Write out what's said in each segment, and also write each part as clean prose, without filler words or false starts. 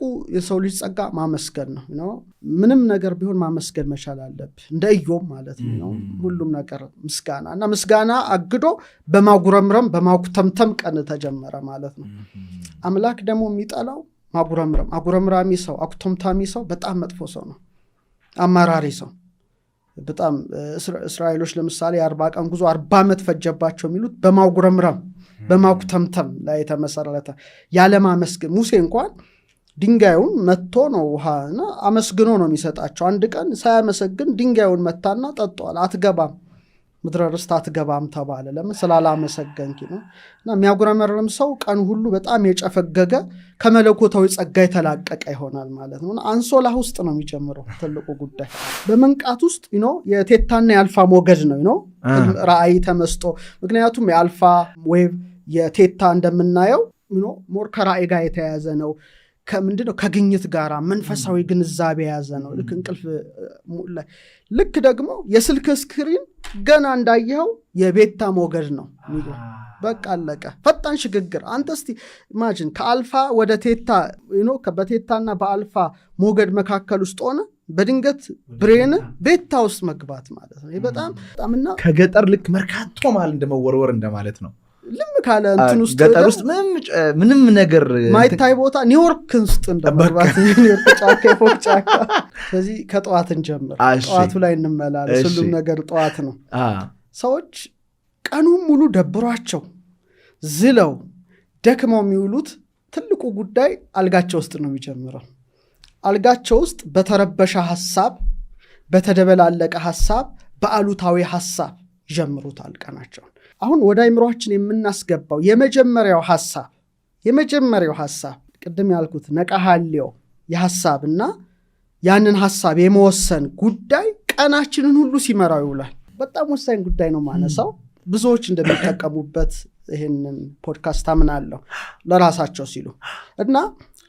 ትልቁ የሰው ልጅ ጸጋ ማመስገን ነው ምንም ነገር ቢሆን ማመስገን መቻል አለብህ እንደ ኢዮብ ማለት ነው ሁሉም ነገር ምስጋና ምስጋና አግዶ በማጉረምረም በማኩተምተም ቀን ተጀመረ ማለት ነው አምላክ ደግሞ የሚጠላው አጉረምራሚ ሰው አኩተምታሚ ሰው በጣም መጥፎ ሰው ነው አማራሪ ሰው በጣም እስራኤሎች ለምሳሌ 40 ቀን ጉዞ 40 ዓመት ፈጀባቸው የሚሉት በማጉረምረም በማኩተምተም ላይ ተመሰረተ ያለማመስገን ሙሴ እንኳን ድንጋዩን መጥቶ ነው ውሃና አመስግኖ ነው የሚሰጣቸው አንድ ቀን ሳያመሰግን ድንጋዩን መታና ጠጥቷል አትገባም ምድረ ርስት አትገባም ተባለ ለምን ስላላመሰገንኪ ነውና የሚያጉረመርም ሰው ቀን ሁሉ በጣም የጨፈገገ ከመለኮታዊ ጸጋ የተላቀቀ ይሆናል ማለት ነውና አንሶላ ውስጥ ነው የሚጀምረው ትልቁ ጉዳይ በመንቃት ውስጥ የቴታና የአልፋ ሞገድ ነው ራእይ ተመስጦ ምክንያቱም የአልፋ ዌቭ የቴታ እንደምናየው ሞር ከራእይ ጋር የተያያዘ ነው ከምንድነው ከግኝት ጋራ መንፈሳዊ ግንዛቤ ያዘ ነው ልክ እንቅልፍ ላይ ልክ ደግሞ የስልክ ስክሪን ገና እንዳየው የቤታ ሞገድ ነው በቃ አለቀ ፈጣን ሽግግር አንተ እስቲ ኢማጂን ከአልፋ ወደ ቴታ ከበቴታና በአልፋ ሞገድ መካከል ውስጥ ሆነ በድንገት ብሬን ቤታ ውስጥ መግባት ማለት ነው ይሄ በጣምና ከገጠር ልክ መርካቶ ማለት እንደመወርወር እንደማለት ነው ልም ካለ እንትን ውስጥ ገጠር ውስጥ ምንም ነገር ማይታይ ቦታ ኒውዮርክ ውስጥ እንደመግባት ኒውዮርክ ጫካ ፎቅ ጫካ ስለዚህ ከጠዋት እንጀምር ጠዋቱ ላይ እንመላለስ ሁሉም ነገር ጠዋት ነው ሰዎች ቀኑን ሙሉ ደብሯቸው ዝለው ደክመው የሚውሉት ትልቁ ጉዳይ አልጋቸው ውስጥ ነው የሚጀምረው አልጋቸው ውስጥ በተረበሸ ሐሳብ በተደበላለቀ ሐሳብ በአሉታዊ ሐሳብ ይጀምሩታል ቀናቸው አሁን ወደ አይምሮአችን የምናስገባው የመጀመሪያው ሐሳብ ቅድም ያልኩት ነቃሃሊዮ የሐሳብና ያንን ሐሳብ የመወሰን ጉዳይ ቀናችንን ሁሉ ሲመራው ይውላል በጣም ወሳኝ ጉዳይ ነው ማነሳው ብዙዎች እንደሚጠቀሙበት ይሄንን ፖድካስት አምናለሁ ለራሳቸው ሲሉ እና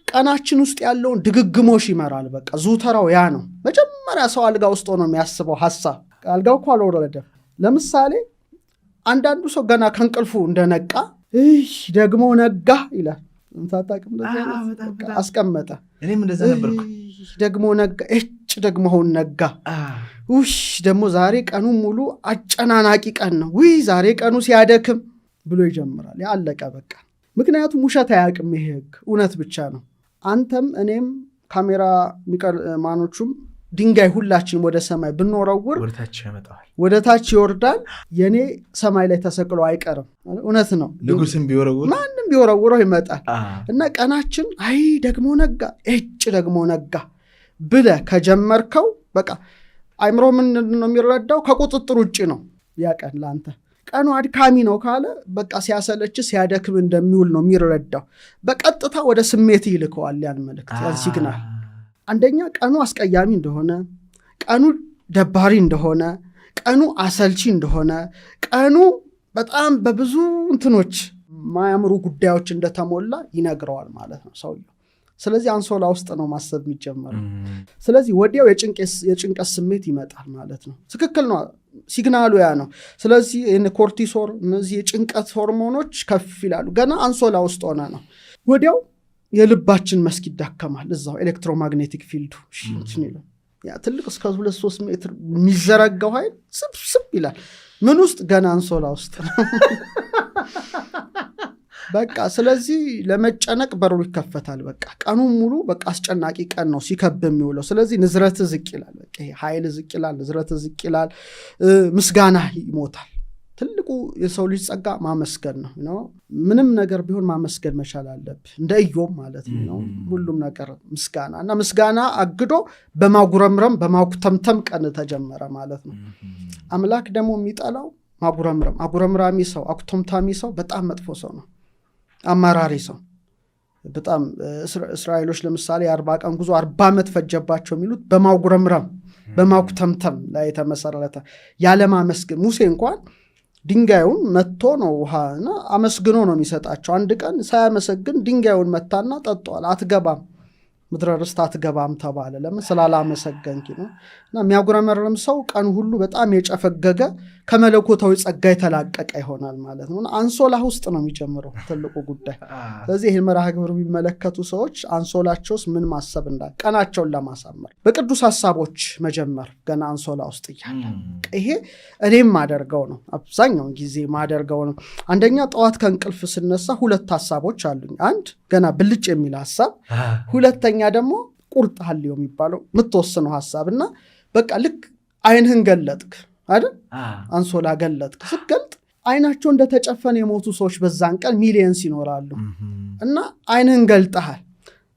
ቀናችን ውስጥ ያለውን ድግግሞሽ ይመራል በቃ ዙተራው ያ ነው መጀመሪያ ሰው አልጋ ውስጥ ሆኖ የሚያስበው ሐሳብ አልጋው እኮ አልወረደም ለምሳሌ አንዳንዱ ሰው ገና ከንቅልፉ እንደነቃ ደግሞ ነጋ ይላል እንታጣቅም አስቀመጠ እኔም እንደዛ ነበርኩ ደግሞ ነጋ ደግሞ ሆን ነጋ ደግሞ ዛሬ ቀኑ ሙሉ አጨናናቂ ቀን ነው ዛሬ ቀኑ ሲያደክም ብሎ ይጀምራል ያለቀ በቃ ምክንያቱም ውሸት አያውቅም ይሄ ህግ እውነት ብቻ ነው አንተም እኔም ካሜራ ማኖቹም ድንጋይ ሁላችን ወደ ሰማይ ብንወረውር ወደ ታች ይወርዳል የኔ ሰማይ ላይ ተሰቅሎ አይቀርም እውነት ነው ንጉስም ቢወረውር ማንንም ቢወረውረው ይመጣል እና ቀናችን ደግሞ ነጋ ደግሞ ነጋ ብለ ከጀመርከው በቃ አይምሮ ምን ነው የሚረዳው ከቁጥጥር ውጪ ነው ያቀን ላንተ ቀኑ አድካሚ ነው ካለ በቃ ሲያሰለች ሲያደክም እንደሚውል ነው የሚረዳው በቀጥታ ወደ ስሜት ይልከዋል ያን መልእክት ያን ሲግናል አንደኛ ቀኑ አስቀያሚ እንደሆነ ቀኑ ደባሪ እንደሆነ ቀኑ አሰልቺ እንደሆነ ቀኑ በጣም በብዙ እንትኖች ማያምሩ ጉዳዮች እንደተሞላ ይነግረዋል ማለት ነው ሰውየው ስለዚህ አንሶላ ውስጥ ነው ማሰብ የሚጀምረው ስለዚህ ወዲያው የጭንቀት ስሜት ይመጣል ማለት ነው ትክክል ነው ሲግናሉ ያ ነው ስለዚህ ኮርቲሶል እነዚህ የጭንቀት ሆርሞኖች ከፍ ይላሉ ገና አንሶላ ውስጥ ሆነ ነው ወዲያው የልባችን መስክ ይዳከማል እዛው ኤሌክትሮማግኔቲክ ፊልዱ ይላል ያ ትልቅ እስከ 2-3 ሜትር የሚዘረጋው ኃይል ስብስብ ይላል ምን ውስጥ ገና አንሶላ ውስጥ ነው በቃ ስለዚህ ለመጨነቅ በሩ ይከፈታል በቃ ቀኑን ሙሉ በቃ አስጨናቂ ቀን ነው ሲከብ የሚውለው ስለዚህ ንዝረት ዝቅ ይላል በቃ ኃይል ዝቅ ይላል ንዝረት ዝቅ ይላል ምስጋና ይሞታል ትልቁ የሰው ልጅ ጸጋ ማመስገን ነው ምንም ነገር ቢሆን ማመስገን መቻል አለብህ እንደ ኢዮብ ማለት ነው ሁሉም ነገር ምስጋና አግዶ በማጉረምረም በማኩተምተም ቀን ተጀመረ ማለት ነው አምላክ ደግሞ የሚጠላው አጉረምራሚ ሰው አኩተምታሚ ሰው በጣም መጥፎ ሰው ነው አማራሪ ሰው በጣም እስራኤሎች ለምሳሌ 40 ቀን ጉዞ 40 ዓመት ፈጀባቸው የሚሉት በማጉረምረም በማኩተምተም ላይ ተመሰረተ ያለማመስገን ሙሴ እንኳን ድንጋዩን መጥቶ ነው ውሃና አመስግኖ ነው የሚሰጣቸው አንድ ቀን ሳያመሰግን ድንጋዩን መታና ጠጥቷል አትገባም ምድረ ርስት አትገባም ተባለ። ለምን? ስላላመሰገንኪ ነው። እና የሚያጉረመርም ሰው ቀን ሁሉ በጣም የጨፈገገ ከመለኮታዊ ጸጋ የተላቀቀ ይሆናል ማለት ነው። አንሶላ ውስጥ ነው የሚጀምረው ትልቁ ጉዳይ። ስለዚህ ይህን መርሃ ግብር የሚመለከቱ ሰዎች አንሶላቸውስ ምን ማሰብ እንዳለ ቀናቸውን ለማሳመር በቅዱስ ሀሳቦች መጀመር ገና አንሶላ ውስጥ እያለ ይሄ እኔም ማደርገው ነው። አብዛኛውን ጊዜ ማደርገው ነው። አንደኛ ጠዋት ከእንቅልፍ ስነሳ 2 ሀሳቦች አሉኝ። አንድ ገና ብልጭ የሚል ሀሳብ፣ ሁለተኛ ደግሞ ቁርጥ ሐልዮ የሚባለው የምትወስነው ሀሳብ እና በቃ ልክ አይንህን ገለጥክ አይደል? አንሶላ ገለጥክ። ስትገልጥ አይናቸው እንደተጨፈነ የሞቱ ሰዎች በዛን ቀን ሚሊየንስ ይኖራሉ እና አይንህን ገልጠሃል።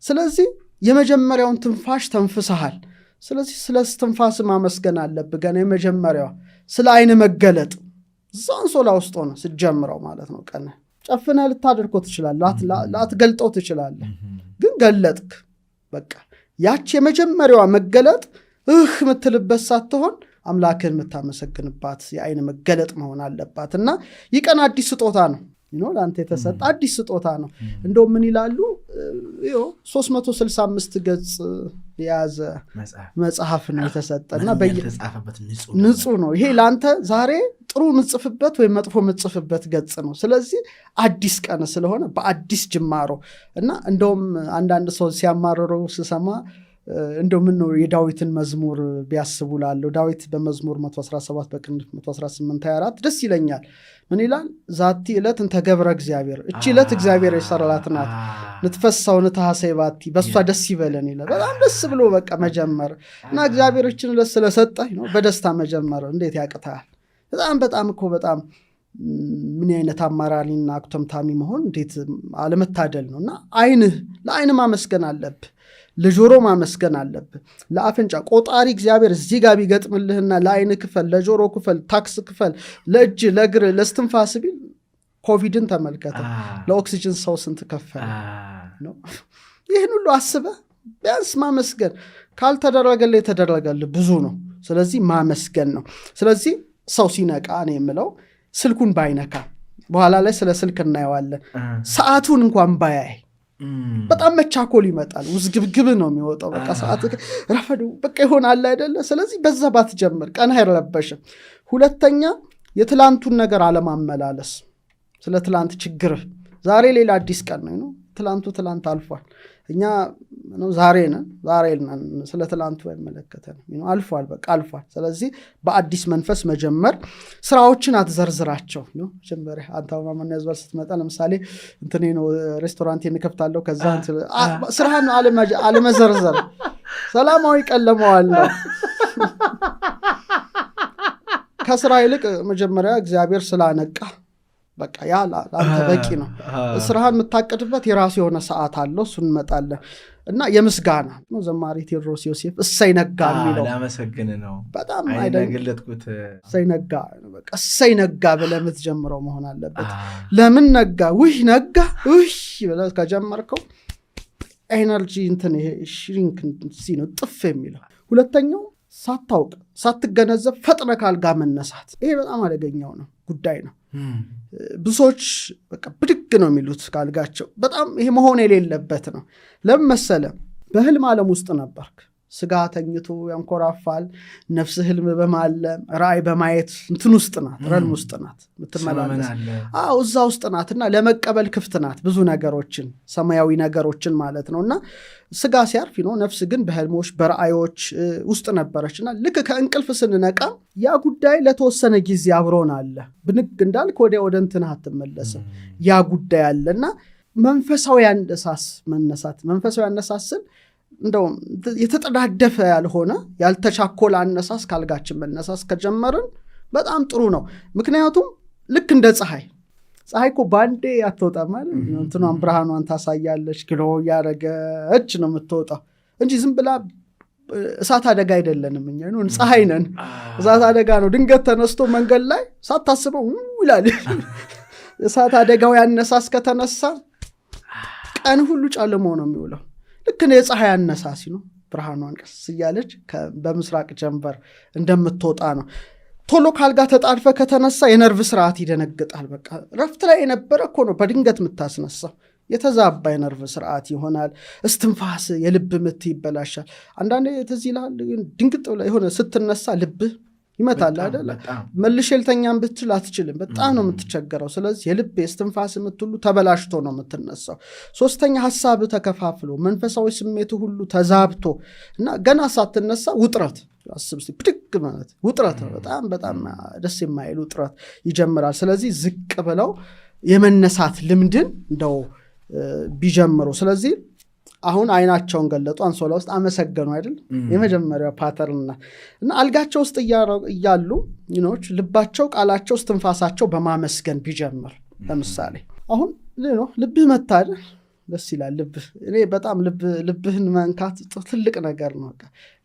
ስለዚህ የመጀመሪያውን ትንፋሽ ተንፍሰሃል። ስለዚህ ስለ ትንፋስ ማመስገን አለብህ። ገና የመጀመሪያዋ ስለ አይን መገለጥ እዛ አንሶላ ውስጥ ሆነ ስትጀምረው ማለት ነው። ቀን ጨፍነ ልታደርገው ትችላለህ፣ ላትገልጠው ትችላለህ፣ ግን ገለጥክ። በቃ ያች የመጀመሪያዋ መገለጥ ምትልበት ሳትሆን አምላክን የምታመሰግንባት የአይን መገለጥ መሆን አለባት። እና ይህ ቀን አዲስ ስጦታ ነው፣ ለአንተ የተሰጠ አዲስ ስጦታ ነው። እንደውም ምን ይላሉ? 365 ገጽ የያዘ መጽሐፍ ነው የተሰጠና ንጹህ ነው። ይሄ ለአንተ ዛሬ ጥሩ ምጽፍበት ወይም መጥፎ ምጽፍበት ገጽ ነው። ስለዚህ አዲስ ቀን ስለሆነ በአዲስ ጅማሮ እና እንደውም አንዳንድ ሰው ሲያማርሩ ስሰማ እንደው ምን ነው የዳዊትን መዝሙር ቢያስቡ ላለው ዳዊት በመዝሙር 117 በቅንፍ 118 24 ደስ ይለኛል። ምን ይላል? ዛቲ ዕለት እንተ ገብረ እግዚአብሔር፣ እቺ ዕለት እግዚአብሔር የሰራላት ናት። ንትፈሳው ንታሐሰይ ባቲ፣ በሷ ደስ ይበለን ይላል። በጣም ደስ ብሎ በቃ መጀመር እና እግዚአብሔር እችን ዕለት ስለሰጠህ ነው በደስታ መጀመር እንዴት ያቅታል? በጣም እኮ በጣም ምን አይነት አማራሪና አኩተምታሚ መሆን እንዴት አለመታደል ነው። እና ለአይን ማመስገን አለብህ፣ ለጆሮ ማመስገን አለብህ፣ ለአፍንጫ ቆጣሪ እግዚአብሔር እዚህ ጋር ቢገጥምልህና ለአይን ክፈል፣ ለጆሮ ክፈል፣ ታክስ ክፈል፣ ለእጅ ለእግር ለስትንፋስ ቢል ኮቪድን ተመልከተ። ለኦክሲጅን ሰው ስንት ከፈለ ነው። ይህን ሁሉ አስበህ ቢያንስ ማመስገን ካልተደረገልህ የተደረገልህ ብዙ ነው። ስለዚህ ማመስገን ነው። ስለዚህ ሰው ሲነቃ ነው የምለው ስልኩን ባይነካ፣ በኋላ ላይ ስለ ስልክ እናየዋለን። ሰዓቱን እንኳን ባያይ በጣም መቻኮል ይመጣል። ውዝግብግብ ነው የሚወጣው። በቃ ሰዓት ረፈዱ በቃ ይሆናል አይደለ? ስለዚህ በዛ ባትጀምር ቀን አይረበሽም። ሁለተኛ የትላንቱን ነገር አለማመላለስ። ስለ ትላንት ችግር ዛሬ ሌላ አዲስ ቀን ነው። ትላንት አልፏል። እኛ ዛሬ ነን። ስለ ትላንቱ አይመለከተንም። አልፏል፣ በቃ አልፏል። ስለዚህ በአዲስ መንፈስ መጀመር። ስራዎችን አትዘርዝራቸው ነው። ጀምበሬ አንተ ማማና ያዝባል ስትመጣ ለምሳሌ እንትኔ ነው ሬስቶራንት እንከፍታለሁ ከዛ ስራህን አለመዘርዘር ሰላማዊ ቀለመዋል ነው። ከስራ ይልቅ መጀመሪያ እግዚአብሔር ስላነቃ በቃ ያ ለአንተ በቂ ነው። ስራህን የምታቀድበት የራሱ የሆነ ሰዓት አለው። እሱን እንመጣለን እና የምስጋና ነው። ዘማሪ ቴዎድሮስ ዮሴፍ እሰይ ነጋ የሚለው ላመሰግን ነው። በጣም አይደገለጥኩት እሰይ ነጋ በቃ እሰይ ነጋ ብለህ የምትጀምረው መሆን አለበት። ለምን ነጋ? ውይ ነጋ ውይ ብለህ ከጀመርከው ኤነርጂ እንትን ይሄ ሽሪንክ ነው ጥፍ የሚለው። ሁለተኛው ሳታውቅ ሳትገነዘብ ፈጥነ ካልጋ መነሳት። ይሄ በጣም አደገኛው ነው ጉዳይ ነው። ብዙዎች በቃ ብድግ ነው የሚሉት ካልጋቸው። በጣም ይሄ መሆን የሌለበት ነው። ለምን መሰለ? በህልም ዓለም ውስጥ ነበርክ። ስጋ ተኝቶ ያንኮራፋል። ነፍስ ህልም በማለም ራእይ በማየት እንትን ውስጥ ናት፣ ረልም ውስጥ ናት ምትመላለስ። እዛ ውስጥ ናትና ለመቀበል ክፍት ናት ብዙ ነገሮችን፣ ሰማያዊ ነገሮችን ማለት ነው። እና ስጋ ሲያርፍ ነው፣ ነፍስ ግን በህልሞች በራእዮች ውስጥ ነበረችና ልክ ከእንቅልፍ ስንነቃ ያ ጉዳይ ለተወሰነ ጊዜ አብሮን አለ። ብንግ እንዳልክ ወደ እንትን አትመለስም። ያ ጉዳይ አለና መንፈሳዊ መነሳት መንፈሳዊ አነሳስን እንደውም የተጠዳደፈ ያልሆነ ያልተቻኮለ አነሳስ ካልጋችን መነሳስ ከጀመርን በጣም ጥሩ ነው። ምክንያቱም ልክ እንደ ፀሐይ እኮ ባንዴ አትወጣም ማለት ነው። እንትኗን ብርሃኗን ታሳያለች፣ ግሎ ያረገች ነው የምትወጣው እንጂ ዝም ብላ እሳት አደጋ አይደለንም። እኛ ፀሐይ ነን፣ እሳት አደጋ ነው። ድንገት ተነስቶ መንገድ ላይ ሳታስበው ይላል። እሳት አደጋው ያነሳስ ከተነሳ ቀን ሁሉ ጨልሞ ነው የሚውለው። ልክ ነው የፀሐይ አነሳሲ ነው። ብርሃኗን ቀስ እያለች በምስራቅ ጀንበር እንደምትወጣ ነው። ቶሎ ካልጋ ተጣድፈ ከተነሳ የነርቭ ስርዓት ይደነግጣል። በቃ ረፍት ላይ የነበረ እኮ ነው በድንገት የምታስነሳው። የተዛባ የነርቭ ስርዓት ይሆናል። እስትንፋስ፣ የልብ ምት ይበላሻል። አንዳንዴ ትዝ ይልሃል ድንግጥ ብለህ የሆነ ስትነሳ ልብህ ይመታል አይደል? መልሼ ልተኛም ብትል አትችልም። በጣም ነው የምትቸገረው። ስለዚህ የልብ የስትንፋስ ምት ሁሉ ተበላሽቶ ነው የምትነሳው። ሶስተኛ ሀሳብ ተከፋፍሎ መንፈሳዊ ስሜቱ ሁሉ ተዛብቶ እና ገና ሳትነሳ ውጥረት አስብ እስቲ ብድግ ማለት ውጥረት ነው። በጣም ደስ የማይል ውጥረት ይጀምራል። ስለዚህ ዝቅ ብለው የመነሳት ልምድን እንደው ቢጀምሩ። ስለዚህ አሁን አይናቸውን ገለጡ፣ አንሶላ ውስጥ አመሰገኑ አይደል? የመጀመሪያው ፓተርንና እና አልጋቸው ውስጥ እያሉ ልባቸው፣ ቃላቸው፣ እስትንፋሳቸው በማመስገን ቢጀምር። ለምሳሌ አሁን ልብህ መታ አይደል? ደስ ይላል ልብህ። እኔ በጣም ልብህን መንካት ትልቅ ነገር ነው።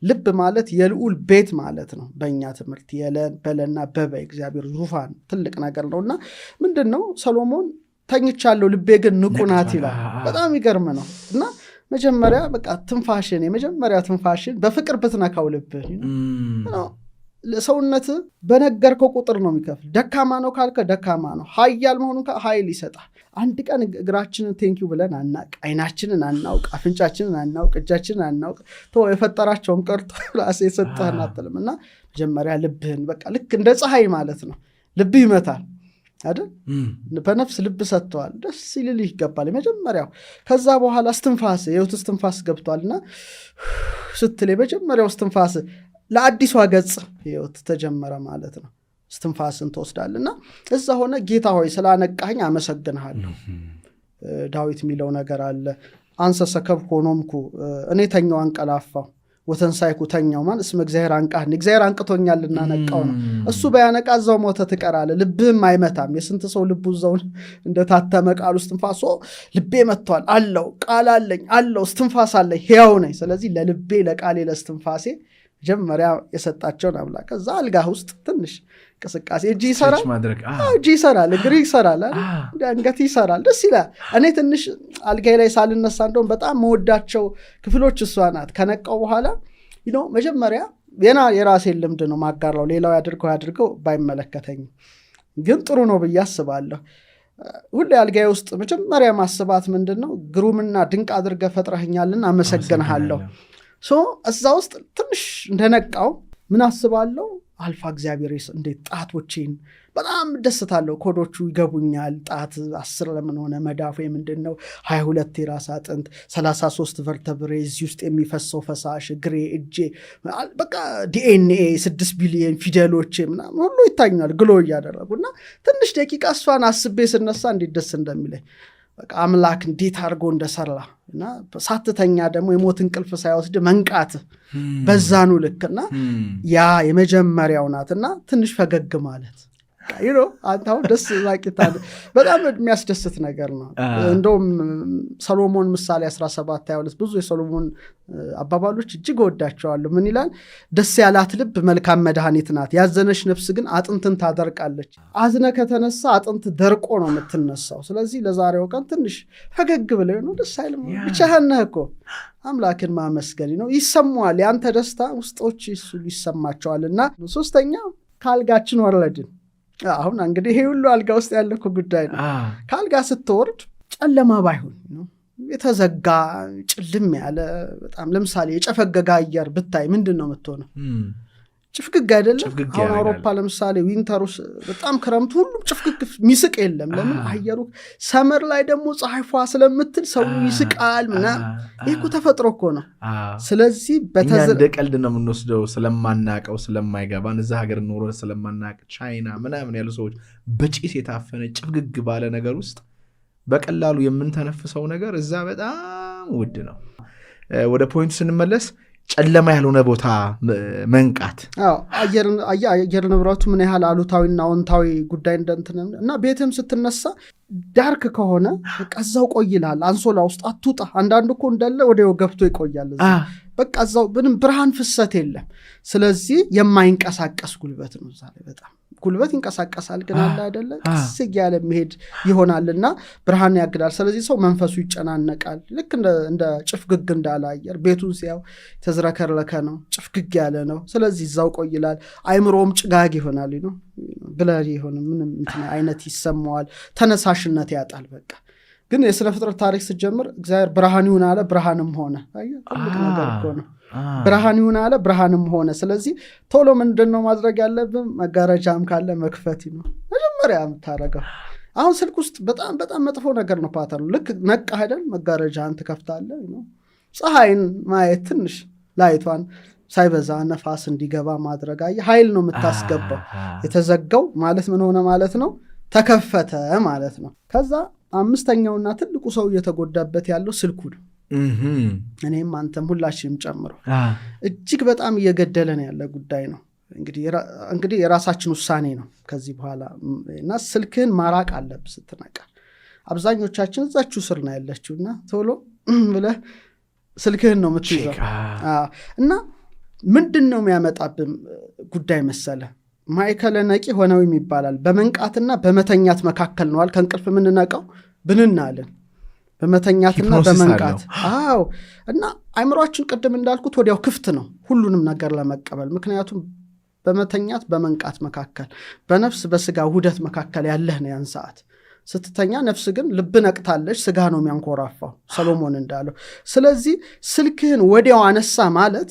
ልብ ማለት የልዑል ቤት ማለት ነው። በእኛ ትምህርት የለን በለና በበ እግዚአብሔር ዙፋን ትልቅ ነገር ነውና ምንድነው ሰሎሞን ተኝቻለሁ ልቤ ግን ንቁ ናት ይላል። በጣም ይገርም ነው። እና መጀመሪያ በቃ የመጀመሪያ ትንፋሽን በፍቅር ብትነካው ልብህ ለሰውነት በነገርከው ቁጥር ነው የሚከፍል። ደካማ ነው ካልከ ደካማ ነው፣ ኃያል መሆኑን ኃይል ይሰጣል። አንድ ቀን እግራችንን ቴንኪው ብለን አናውቅ፣ አይናችንን አናውቅ፣ አፍንጫችንን አናውቅ፣ እጃችንን አናውቅ። የፈጠራቸውን ቀርቶ ራሴ የሰጠህን አትልም። እና መጀመሪያ ልብህን በቃ ልክ እንደ ፀሐይ ማለት ነው ልብህ ይመታል አይደል? በነፍስ ልብ ሰጥተዋል። ደስ ይልልህ ይገባል የመጀመሪያው። ከዛ በኋላ እስትንፋስ፣ የህይወት እስትንፋስ ገብቷልና ስትል የመጀመሪያው እስትንፋስ ለአዲሷ ገጽ ህይወት ተጀመረ ማለት ነው። እስትንፋስን ትወስዳልና እዛ ሆነ ጌታ ሆይ ስላነቃኝ አመሰግንሃለሁ። ዳዊት የሚለው ነገር አለ። አንሰ ሰከብ ሆኖምኩ እኔ ተኛው አንቀላፋው ወተንሳይኩ ተኛው ማለት እስመ እግዚአብሔር አንቃህን፣ እግዚአብሔር አንቅቶኛልና ነቃው ነው። እሱ በያነቃ እዛው ሞተ ትቀራለህ። ልብህም አይመታም። የስንት ሰው ልቡ እዛው እንደታተመ ቃል ውስጥ እስትንፋስ ልቤ መጥቷል አለው፣ ቃል አለኝ አለው፣ እስትንፋስ አለኝ፣ ሕያው ነኝ። ስለዚህ ለልቤ ለቃሌ ለእስትንፋሴ መጀመሪያ የሰጣቸውን አምላክ። ከዛ አልጋህ ውስጥ ትንሽ እንቅስቃሴ እጅ ይሰራል፣ እግር ይሰራል፣ አንገት ይሰራል። ደስ ይላል። እኔ ትንሽ አልጋይ ላይ ሳልነሳ እንደውም በጣም መወዳቸው ክፍሎች እሷ ናት። ከነቃው በኋላ መጀመሪያ የራሴን ልምድ ነው ማጋራው። ሌላው ያድርገው ባይመለከተኝም ግን ጥሩ ነው ብዬ አስባለሁ። ሁሌ አልጋይ ውስጥ መጀመሪያ ማስባት ምንድን ነው? ግሩምና ድንቅ አድርገህ ፈጥረኸኛልና አመሰግንሃለሁ። እዛ ውስጥ ትንሽ እንደነቃው ምን አስባለሁ? አልፋ እግዚአብሔር እንዴት ጣቶቼን በጣም ደስታለሁ። ኮዶቹ ይገቡኛል። ጣት 10 ለምን ሆነ? መዳፉ ምንድን ነው? 22 የራስ አጥንት፣ 33 ቨርተብሬ፣ እዚህ ውስጥ የሚፈሰው ፈሳሽ፣ እግሬ፣ እጄ፣ በቃ ዲኤንኤ 6 ቢሊየን ፊደሎቼ ምናምን ሁሉ ይታኛል ግሎ እያደረጉና ትንሽ ደቂቃ እሷን አስቤ ስነሳ እንዴት ደስ እንደሚለኝ በቃ አምላክ እንዴት አድርጎ እንደሰራ እና ሳትተኛ ደግሞ የሞት እንቅልፍ ሳይወስድ መንቃት በዛኑ ልክና ያ የመጀመሪያው ናትና ትንሽ ፈገግ ማለት አንተው ደስ ላቂታል። በጣም የሚያስደስት ነገር ነው። እንደውም ሰሎሞን ምሳሌ 17:22 ብዙ የሰሎሞን አባባሎች እጅግ ወዳቸዋለሁ። ምን ይላል? ደስ ያላት ልብ መልካም መድኃኒት ናት፣ ያዘነች ነፍስ ግን አጥንትን ታደርቃለች። አዝነ ከተነሳ አጥንት ደርቆ ነው የምትነሳው። ስለዚህ ለዛሬው ቀን ትንሽ ፈገግ ብለህ ነው ደስ አይልም? ብቻህን ነህ እኮ አምላክን ማመስገን ነው። ይሰማዋል። ያንተ ደስታ ውስጦች ይሰማቸዋልና። ሶስተኛ ካልጋችን ወረድን። አሁን እንግዲህ ይሄ ሁሉ አልጋ ውስጥ ያለኩ ጉዳይ ነው። ከአልጋ ስትወርድ ጨለማ ባይሆን የተዘጋ ጭልም ያለ በጣም ለምሳሌ የጨፈገጋ አየር ብታይ ምንድን ነው የምትሆነው? ጭፍግግ አይደለም። አሁን አውሮፓ ለምሳሌ ዊንተሩስ በጣም ክረምቱ ሁሉም ጭፍግግ ሚስቅ የለም። ለምን? አየሩ ሰመር ላይ ደግሞ ፀሐይፏ ስለምትል ሰው ይስቃል ምናምን። ይህ እኮ ተፈጥሮ እኮ ነው። ስለዚህ እንደ ቀልድ ነው የምንወስደው ስለማናቀው ስለማይገባን። እዛ ሀገር ኖሮ ስለማናቅ ቻይና ምናምን ያሉ ሰዎች በጭስ የታፈነ ጭፍግግ ባለ ነገር ውስጥ በቀላሉ የምንተነፍሰው ነገር እዛ በጣም ውድ ነው። ወደ ፖይንቱ ስንመለስ ጨለማ ያልሆነ ቦታ መንቃት። አየር ንብረቱ ምን ያህል አሉታዊና አዎንታዊ ጉዳይ እንደንትን እና ቤትም ስትነሳ ዳርክ ከሆነ ቀዛው ቆይላል። አንሶላ ውስጥ አትውጣ። አንዳንዱ እኮ እንዳለ ወዲያው ገብቶ ይቆያል። በቃ እዛው ምንም ብርሃን ፍሰት የለም። ስለዚህ የማይንቀሳቀስ ጉልበት ነው። እዛ ላይ በጣም ጉልበት ይንቀሳቀሳል ግን አለ አይደለ ቀስ እያለ መሄድ ይሆናልና ብርሃን ያግዳል። ስለዚህ ሰው መንፈሱ ይጨናነቃል። ልክ እንደ ጭፍግግ እንዳለ አየር ቤቱን ሲያው ተዝረከረከ ነው፣ ጭፍግግ ያለ ነው። ስለዚህ እዛው ቆይላል። አይምሮም ጭጋግ ይሆናል ብለህ ይሆን ምንም አይነት ይሰማዋል። ተነሳሽነት ያጣል። በቃ ግን የስነ ፍጥረት ታሪክ ስትጀምር እግዚአብሔር ብርሃን ይሁን አለ፣ ብርሃንም ሆነ። ትልቅ ነገር እኮ ነው። ብርሃን ይሁን አለ፣ ብርሃንም ሆነ። ስለዚህ ቶሎ ምንድነው ማድረግ ያለብን? መጋረጃም ካለ መክፈት ነው መጀመሪያ የምታረገው። አሁን ስልክ ውስጥ በጣም በጣም መጥፎ ነገር ነው ፓተርኑ። ልክ ነቃ አይደል መጋረጃን ትከፍታለህ። ፀሐይን ማየት ትንሽ ላይቷን ሳይበዛ ነፋስ እንዲገባ ማድረግ ኃይል ነው የምታስገባው። የተዘጋው ማለት ምን ሆነ ማለት ነው? ተከፈተ ማለት ነው። ከዛ አምስተኛውና ትልቁ ሰው እየተጎዳበት ያለው ስልኩ ነው። እኔም አንተም ሁላችንም ጨምሮ እጅግ በጣም እየገደለን ያለ ጉዳይ ነው። እንግዲህ የራሳችን ውሳኔ ነው ከዚህ በኋላ እና ስልክህን ማራቅ አለብህ ስትነቃ። አብዛኞቻችን እዛችሁ ስር ነው ያለችውና ቶሎ ብለህ ስልክህን ነው የምትይዘው እና ምንድን ነው የሚያመጣብን ጉዳይ መሰለ? ማዕከለ ነቂ ሆነው ይባላል። በመንቃትና በመተኛት መካከል ነዋል። ከእንቅልፍ የምንነቃው ብንናለን በመተኛትና በመንቃት። እና አይምሯችን ቅድም እንዳልኩት ወዲያው ክፍት ነው ሁሉንም ነገር ለመቀበል። ምክንያቱም በመተኛት በመንቃት መካከል በነፍስ በስጋ ውህደት መካከል ያለህ ነው ያን ሰዓት። ስትተኛ ነፍስ ግን ልብ ነቅታለች፣ ስጋ ነው የሚያንኮራፋው ሰሎሞን እንዳለው። ስለዚህ ስልክህን ወዲያው አነሳ ማለት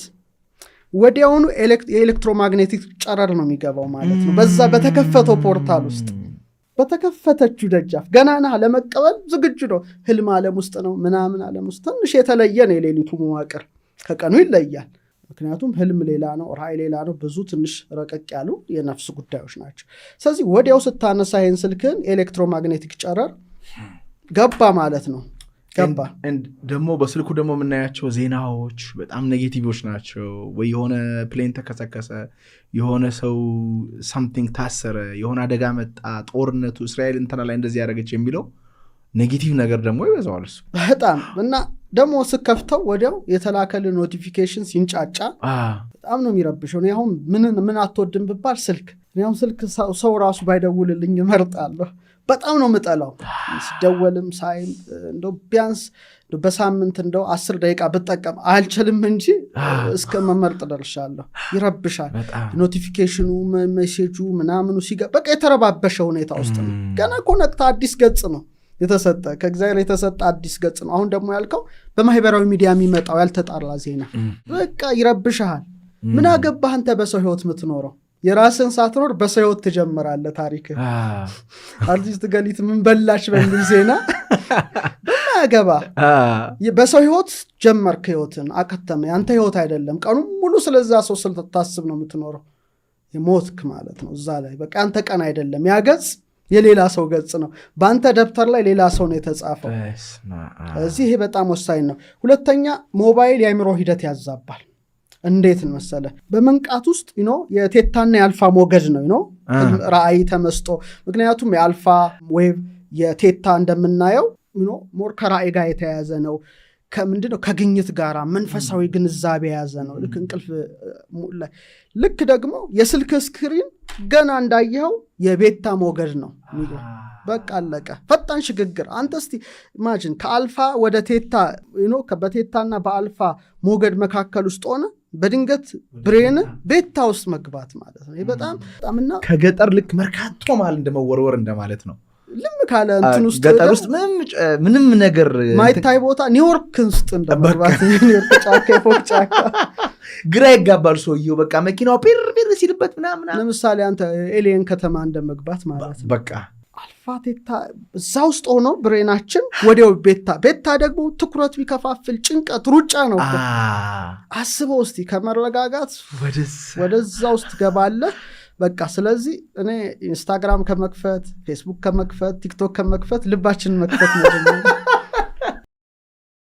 ወዲያውኑ የኤሌክትሮማግኔቲክ ጨረር ነው የሚገባው ማለት ነው። በዛ በተከፈተው ፖርታል ውስጥ በተከፈተችው ደጃፍ ገናና ለመቀበል ዝግጁ ነው። ህልም ዓለም ውስጥ ነው ምናምን ዓለም ውስጥ ትንሽ የተለየ ነው የሌሊቱ መዋቅር፣ ከቀኑ ይለያል። ምክንያቱም ህልም ሌላ ነው፣ ራእይ ሌላ ነው። ብዙ ትንሽ ረቀቅ ያሉ የነፍስ ጉዳዮች ናቸው። ስለዚህ ወዲያው ስታነሳ ይህን ስልክን ኤሌክትሮማግኔቲክ ጨረር ገባ ማለት ነው። ገባ ደግሞ በስልኩ ደግሞ የምናያቸው ዜናዎች በጣም ኔጌቲቮች ናቸው። ወይ የሆነ ፕሌን ተከሰከሰ፣ የሆነ ሰው ሳምቲንግ ታሰረ፣ የሆነ አደጋ መጣ፣ ጦርነቱ እስራኤል እንትና ላይ እንደዚህ ያደረገች የሚለው ኔጌቲቭ ነገር ደግሞ ይበዛዋል እሱ በጣም እና ደግሞ ስከፍተው ወዲያው የተላከል ኖቲፊኬሽን ሲንጫጫ በጣም ነው የሚረብሸው። አሁን ምን አትወድም ብባል ስልክ ሰው ራሱ ባይደውልልኝ እመርጣለሁ። በጣም ነው ምጠላው። ሲደወልም ሳይም እንደው ቢያንስ በሳምንት እንደው 10 ደቂቃ ብጠቀም አልችልም እንጂ እስከ መመርጥ ደርሻለሁ። ይረብሻል። ኖቲፊኬሽኑ ሜሴጁ ምናምኑ በቃ የተረባበሸ ሁኔታ ውስጥ ነው። ገና ኮኔክት አዲስ ገጽ ነው የተሰጠ ከእግዚአብሔር የተሰጠ አዲስ ገጽ ነው። አሁን ደግሞ ያልከው በማህበራዊ ሚዲያ የሚመጣው ያልተጣራ ዜና በቃ ይረብሻል። ምን አገባህ አንተ በሰው ህይወት የምትኖረው? የራስን ሳትኖር በሰው ህይወት ትጀምራለህ ታሪክ። አርቲስት ገሊት ምን በላሽ በሚል ዜና በማያገባ በሰው ህይወት ጀመርክ፣ ህይወትን አከተመ። ያንተ ህይወት አይደለም። ቀኑ ሙሉ ስለዛ ሰው ስልታስብ ነው የምትኖረው። የሞትክ ማለት ነው እዛ ላይ። በቃ አንተ ቀን አይደለም። ያ ገጽ የሌላ ሰው ገጽ ነው። በአንተ ደብተር ላይ ሌላ ሰው ነው የተጻፈው። እዚህ ይሄ በጣም ወሳኝ ነው። ሁለተኛ ሞባይል የአእምሮ ሂደት ያዛባል። እንዴት መሰለ? በመንቃት ውስጥ የቴታና የአልፋ ሞገድ ነው ራእይ ተመስጦ። ምክንያቱም የአልፋ ዌቭ የቴታ እንደምናየው ሞር ከራእይ ጋር የተያያዘ ነው። ከምንድነው ከግኝት ጋር መንፈሳዊ ግንዛቤ የያዘ ነው። ልክ እንቅልፍ ላይ ልክ ደግሞ የስልክ ስክሪን ገና እንዳየኸው የቤታ ሞገድ ነው። በቃ አለቀ። ፈጣን ሽግግር። አንተ እስቲ ኢማጂን ከአልፋ ወደ ቴታ በቴታና በአልፋ ሞገድ መካከል ውስጥ ሆነ በድንገት ብሬን ቤታ ውስጥ መግባት ማለት ነው። በጣምና ከገጠር ልክ መርካቶ ማለት እንደመወርወር እንደማለት ነው። ልም ካለ እንትን ውስጥ ገጠር ውስጥ ምንም ነገር ማይታይ ቦታ ኒውዮርክ ውስጥ እንደመግባት ኒውዮርክ ጫካ የፎቅ ጫካ ግራ ይጋባል ሰውየው። በቃ መኪናው ፒር ሲልበት ምናምን ለምሳሌ አንተ ኤሊየን ከተማ እንደመግባት ማለት ነው። በቃ አልፋ ቴታ እዛ ውስጥ ሆኖ ብሬናችን ወዲያው ቤታ ደግሞ ትኩረት ቢከፋፍል ጭንቀት ሩጫ ነው። አስበው እስቲ ከመረጋጋት ወደዛ ውስጥ ገባለህ። በቃ ስለዚህ እኔ ኢንስታግራም ከመክፈት ፌስቡክ ከመክፈት ቲክቶክ ከመክፈት ልባችንን መክፈት ነው።